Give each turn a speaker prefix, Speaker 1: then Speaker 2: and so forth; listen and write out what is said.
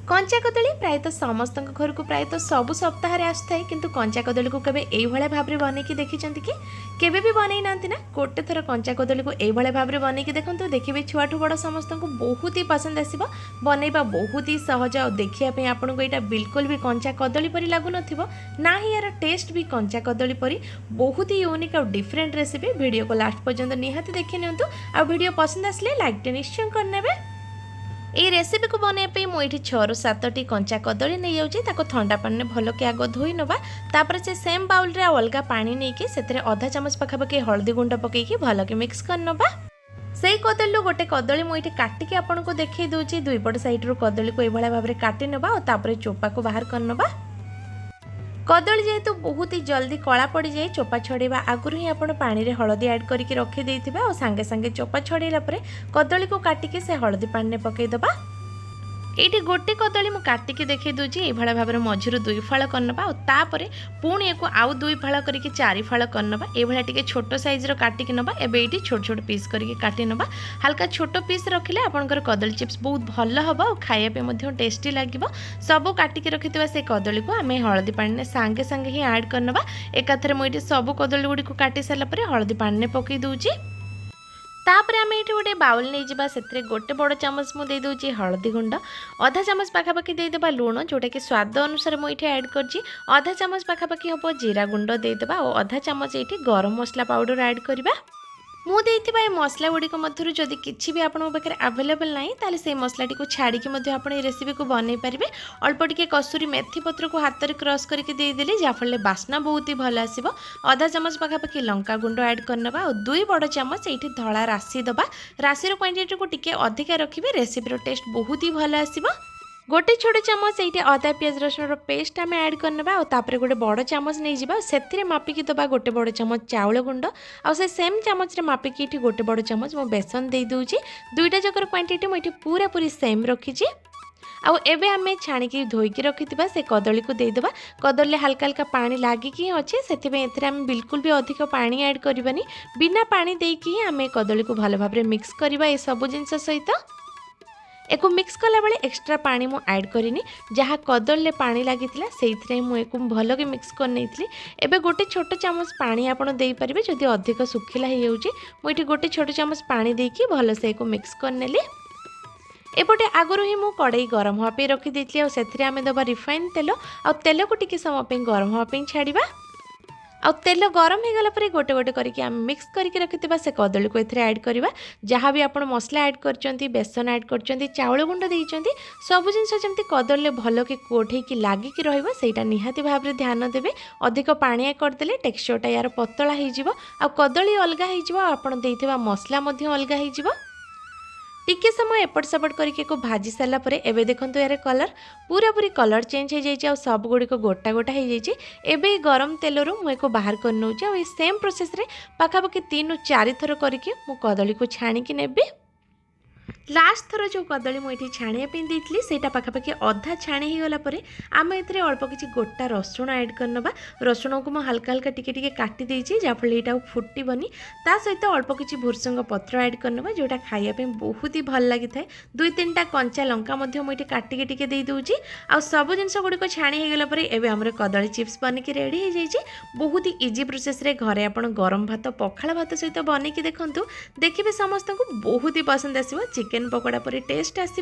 Speaker 1: कंचा कदली प्रायतः समस्त घर को प्रायतः सब सप्ताह आसुए किंतु कंचा कदली को केवे एभलिया भाव में बनईकी देखिंट कि केवे भी बनई ना ना गोटे थर कंचा कदली को एभलिया भाव में बनईकी देखो देखिए छुआठू बड़ समस्त को बहुत ही पसंद आसो बनइबा बहुत ही सहज और देखापी आपन को यहाँ बिल्कुल भी कंचा कदली परी लगुन ना ही यार टेस्ट भी कंचा कदली परी बहुत ही यूनिक और डिफरेंट रेसिपी वीडियो को लास्ट पर्यंत निहाती देखि नियंतु आ वीडियो पसंद आसले लाइक टे निश्चय करनेबे। ये रेसिपी को बनवाई मुझे 6 ରୁ 7टी कंचा कदली नहीं जाऊँगी ठंडा पानी भल के आग धोई नवा तापर से सेम बाउल रे अलग पानी नहीं कि से आधा चामच पाखापाखि हल्दी गुंड पकईकी भल के मिक्स कर नवा। से कदली गोटे कदली मुझे काटिकी आपन को देखई दूची दुईपट साइड कदली को यह भाव में काटी नवा और तापर चोपा को बाहर कर नवा। कदली जेहेतु बहुत ही जल्दी कला पड़ जाए चोपा छड़ेवा आगुरी ही आप पानी रे हलदी ऐड करके रखी देथिबा और सांगे सांगे चोपा छड़ेला परे कदली को काटिके से हलदी पानी में पकईदबा। ये गोटे कदली मुझे काटिकी देखई दूची ये भाव में मझिरू 2 फाड़ करनबा और तापर पुणी एक आउ 2 फाड़ करके 4 फाड़ करनबा ये टे छोट साइज्र काटिकी नबा एबे ये छोट छोट पीस करके काटी नबा हल्का छोट पीस रखिले आपनकर कदली चिप्स बहुत भल हम और खाइबा टेस्टी लगे सब काटिकी रखिथिबा से कदली को आम हलदी पानी सांगे सांगे ही ऐड करनबा एकाथरे मुझे सब कदली गुड़ी को काटी सारा पर हलदी पानी में पकई दूची तापर आम ये गोटे बाउल नहीं जावा से गोटे बड़ चामच मुझे दे हलदी गुंड आधा चामच पाखापाखि देदेबा लुण जोटा कि स्वाद अनुसार मुझे ऐड कर आधा चामच पाखापाखि हम जीरा गुंड देदेबा और आधा चामच ये गरम मसला पाउडर ऐड करवा। मुझे मसला गुड़िक मध्य जदि किसी भी आपन पाखे आवेलेबल ना ताले से मसलाटी को छाड़ी आप रेसिपी को बनई पारे अल्प टिके कसूरी मेथी पत्र को हाथ में क्रश करके देदेली जहाँफल बास्ना बहुत ही भल आसो। आधा चामच पाखापाखि लंका गुंड ऐड करनबा और 2 बड़ चामच ये धला राशि दबा राशि क्वांटिटी को टिके अधिका रखिए रेसिपीर टेस्ट बहुत ही भल आसो। गोटे छोट चामच ये अदा पियाज रसुण पेस्ट आम ऐड करनबा और तापर गोटे बड़ चामच नहीं जावा से मापिकी दबा गोटे बड़ चामच चाउल गुंड और से सेम चामच रे मापिकी ये गोटे बड़ चामच मो बेसन दे दूची दुईटा जकर क्वांटिटी मुझे पूरा पूरी सेम रखी आउ एबे आमे छाणिकी धोईकी रखिथिबा से कदली को देदेबा कदली हल्का हल्का पानी लागिकी अच्छे से आम बिल्कुल भी अधिक पानी ऐड करबानी बिना पानी देकी आम कदली को भल भाव मिक्स करवा ये सब जिनस सहित एक मिक्स कला बेले एक्स्ट्रा पानी मु ऐड करिनी जहाँ कदली पानी लगी से मुझे भल के मिक्स कर नहीं एबे गोटे छोट चामच पानी आपड़ दे पारे जदि अधिक सुखिला हो मुझे गोटे छोट चामच पानी देकी भल से मिक्स कर नेली। एपटे आगुरी ही मु कड़ाई गरम हाँपे रखी देती और से आम दबा रिफाइन तेल और तेल को टिके समय गरम हाँपे छाड़ा आ तेल गरम हो गला परे गोटे गोटे करके आम मिक्स करके रखिथिबा से कदली को एथरे ऐड करवा जहाँ भी आपण मसला ऐड करचंती बेसन ऐड करचंती चाउल गुंड देइचंती सब जिनस जमती कदली भल के कोठे की लागिकी रहइबा सेटा निहाती भाव रे ध्यान देबे अधिक पानिया करदेले टेक्सचरटा यार पतला हो जिवो आ कदली अलगा हो जिवो आपण देइथिबा मसला मध्ये अलगा हो जिवो। टिके समय एपट सेपट करके को भाजी सारा पर एबे देखंतु यार कलर पूरा पूरी कलर चेंज हो जाइए और सब गुड़िक गोटा गोटा हो जाइए एबे गरम तेल रू मुझे बाहर कर नौचे और सेम प्रोसेस रे पाखापाखि 3 ରୁ 4 थर करके मु कदली को छाणिकी नेबी। लास्ट थर जो कदली मुझे छाणियापी देती से पाखापाखि अधा छाणी हो गला आम ए अल्प किसी गोटा रसुण ऐड करनबा रसुण को मुझे हल्का हल्का टिके टिके काटी देछि जहाँफल यहाँ फुटबनी ता सहित अल्प किसी भुर्संग पत्र ऐड करनबा जोटा खाइबा बहुत ही भल लगी था 2-3टा कंचा लंका मुझे काटिके टिके दे दूची आ सब जिनस गुड़िक छाणी हो गला एबे हमरे कदली चिप्स बनिकी रेडी हो जाइए बहुत ही इजी प्रोसेस रे घरे आपण गरम भात पखाला भात सहित बनईकी देखंतु देखिए समस्त को बहुत ही पसंद आसो चिकेन पकोड़ा पर टेस्ट आसो।